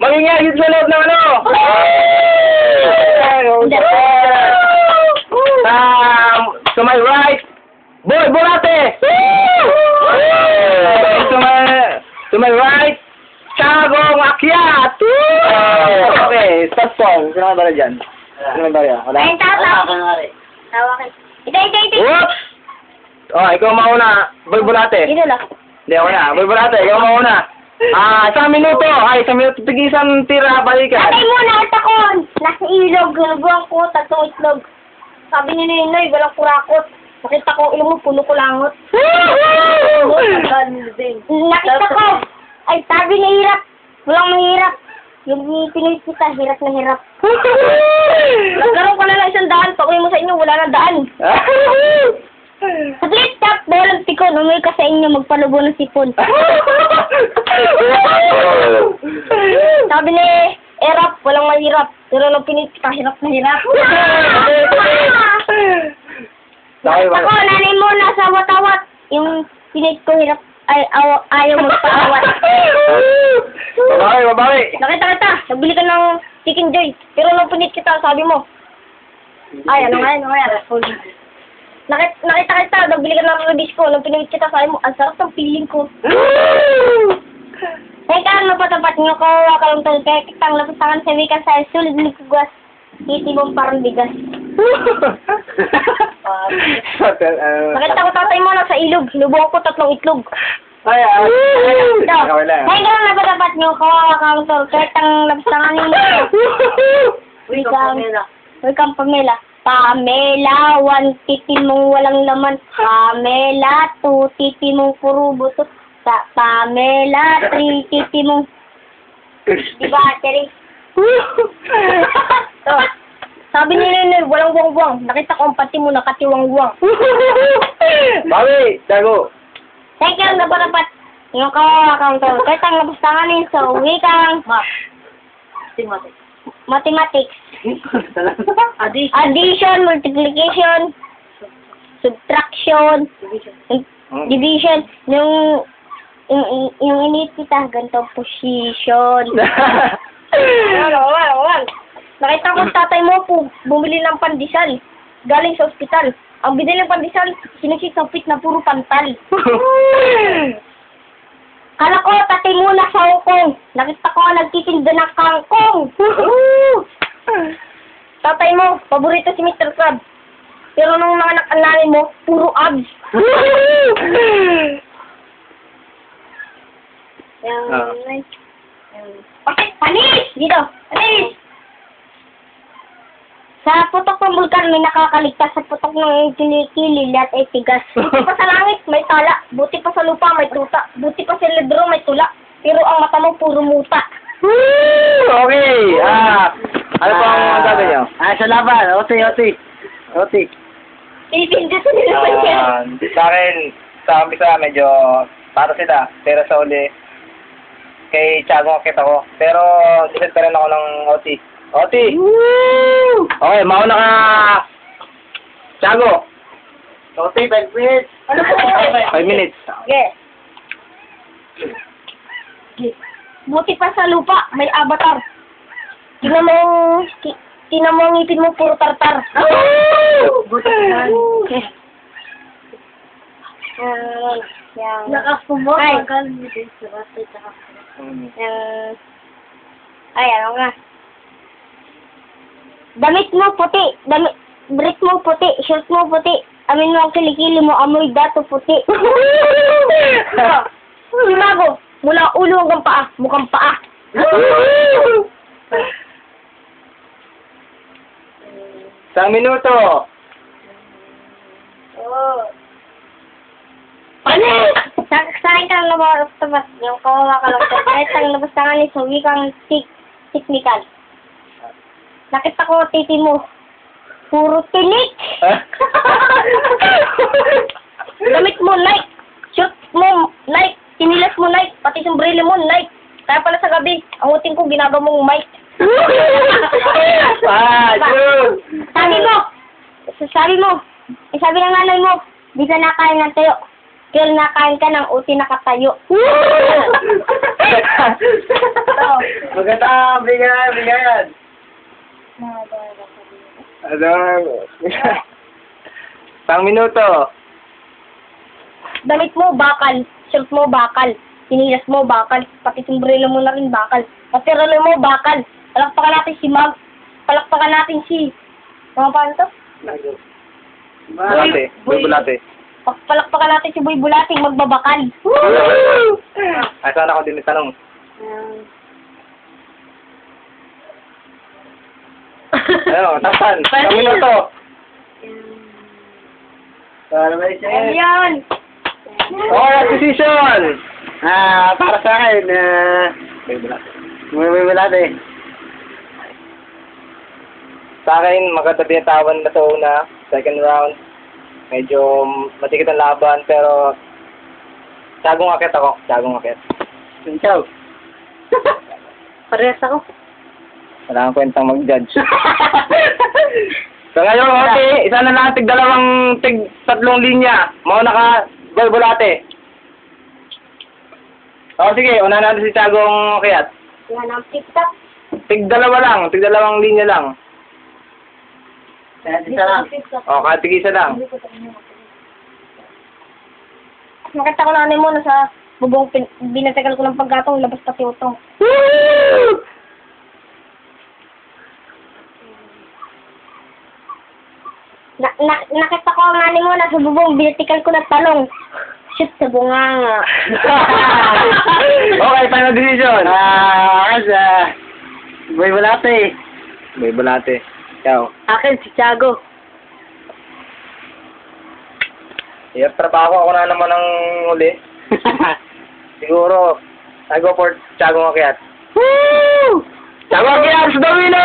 Magingay yun sa loob ng ano! To my right, Boy Borate! To my right, Chagong Akyat! Okay, stop song. Sino ka ba dyan? Sino ba yan? Wala? Ayun, tawakin. Ito. Whoops! Oh, ikaw mauna. Boy Borate. Dito lang. Hindi ako na. Boy Borate, ikaw mauna. 1 minuto. Ay, 1 minuto. Tigisan tira, balikan. Atay mo, nakita ko. Nasa ilog. Gulubang ko, tatlong itlog. Sabi ni Ninoy, walang kurakot. Nakita ko, ilong mo, puno ko langot. Nakita ko. Ay, sabi na hirap. Walang mahirap. Yung pinulit kita, hirap na hirap. Nagkaroon ko na lang 100. Pag-uwi mo sa inyo, wala na daan. Saglit, tap, walang tikon. Umuwi ka sa inyo, magpalubo ng sipon. Sabi ni Erap, walang mahirap. Pero nung pinulit kita, hirap na hirap. Ako, nanay mo, nasa awat-awat. Yung pinulit ko, hirap. Ay, ayaw magpa-awat. Babawi. Nakita kita, nagbili ka ng Chicken Joy. Pero nung pinit kita, sabi mo. Ay, ano nga yan? Nakita kita, nagbili ka ng Rubisco. Nung pinit kita, sabi mo, ang sarap ng feeling ko. Teka, napatapat nyo ko, wakalong tol. Kaya kitang lapasangan sa wika sa sulit ni Kugas. Titi mong parang bigas. Nakita ko tatay mo lang sa ilog. Hinubong ko 3 itlog. Ay, Ito. Kaya ka napatapat nyo ko, wakalong tol. Kaya kitang lapasangan ninyo. Welcome, Pamela. Pamela, 1 titi mong walang laman. Pamela, 2 titi mong puro buto. Pamela, 3 titi mong... Diba, Terry? So, sabi ni Nene, walang buwang-buwang. Nakita ko ang pati mo, nakatiwang-buwang. Bawi, Dago. Thank you, naparapat. Yung kawakan to. Kahit ang nabustanganin sa wikang mathematics. Addition, multiplication, subtraction, division. Yung init kita, ganito position. Wala. Nakita ko tatay mo po, bumili ng pandesal. Galing sa ospital. Ang binili ng pandesal, sinisisapit na puro pantal. Kala ko, tatay mo na sa Hong Kong. Nakita ko nga nagtitinda ng kangkong. Tatay mo, paborito si Mr. Crab. Pero nung nanganak ang nanay mo, puro abs. Panis! Dito! Panis! Sa putok ng bulkan, may nakakaligtas. Sa putok ng kilikili, lahat ay tigas. Buti pa sa langit, may tala. Buti pa sa lupa, may tuta. Buti pa sa libro, may tula. Pero ang mata mo, puro muta. Okay. Ano pa ang gagawin nyo? Sa laban. Oti. Ipinda sa nilaman yan. Sa akin, sa umpisa, medyo para sila. Pero sa uli, kay Tiago kita ko. Pero, disad pa rin ako ng Oti. Okay, mauna ka. Tiago. Oti, 5 minutes. Ano po? 5 minutes. Yes. Buti pa sa lupa, may avatar. Tingnan mo ang ngipin mo, puro tartar. Buti pa. Nakasumot. Ay. Ay, ano nga. Damit mo puti. Brick mo puti. Shirt mo puti. Amin mo ang kilikili mo. Amoy dato puti. Simago. Mula ulo hanggang paa. Mukhang paa. Isang minuto. Sa akin ka lang labas. Yung kawawa ka lang. Kahit ang labas ka nga ni sa wikang technical. Nakita ko titi mo. Puro tinik. Damit mo, like. Shoot mo, like. Tinilas mo, like. Pati sombrero mo, like. Kaya pala sa gabi, ang uting ko ginagawa mong mic. Sabi mo, sabi ng nanay mo, di ka nakain ng tayo. Kaya nakain ka ng uti nakatayo. Maganda, bigayan. Ano? Pang minuto. Damit mo, bakal. Shirt mo, bakal. Sinilas mo, bakal. Pati sombrero mo na rin, bakal. Pati relo mo, bakal. Palakpakan natin si Mag. Palakpakan natin si... Mga paano to? Bulate. Boy bulate. Palakpakan natin si Boy Bulating magbabakal. Ay, saan ako din may tanong? Ano, tapan. Pang minuto. Para may siya. Ayan. Alright, decision. Para sa akin, Boy bulate. may bulate. Sa akin, maganda binatawan na sa una. Second round. Medyo matikit ang laban, pero tiyagong akit ako. Tiyagong akit. Ikaw. Parehas ako. Wala kang kwentang mag-judge. So ngayon, okay, isa na lang, tatlong linya. Mauna ka, Boy Bulate. O sige, una natin si Tiagong Kiyat. Yan ang tip-top. Dalawang linya lang. Isa lang. O, katigisa lang. Nakita ko na mo na sa bubong binatagal ko ng paggatong labas pati utong. Nakita ko nga mo na sa bubong binatagal ko ng talong. Shoot sa bunganga. Okay, final decision. Kasi, may bulate. Boy Bulate. Ikaw. Akin si Tiago. Trabaho ako na naman ng uli. Siguro, I go for Tiagong Kiyat. Woo! Tiagong Kiyat, the winner!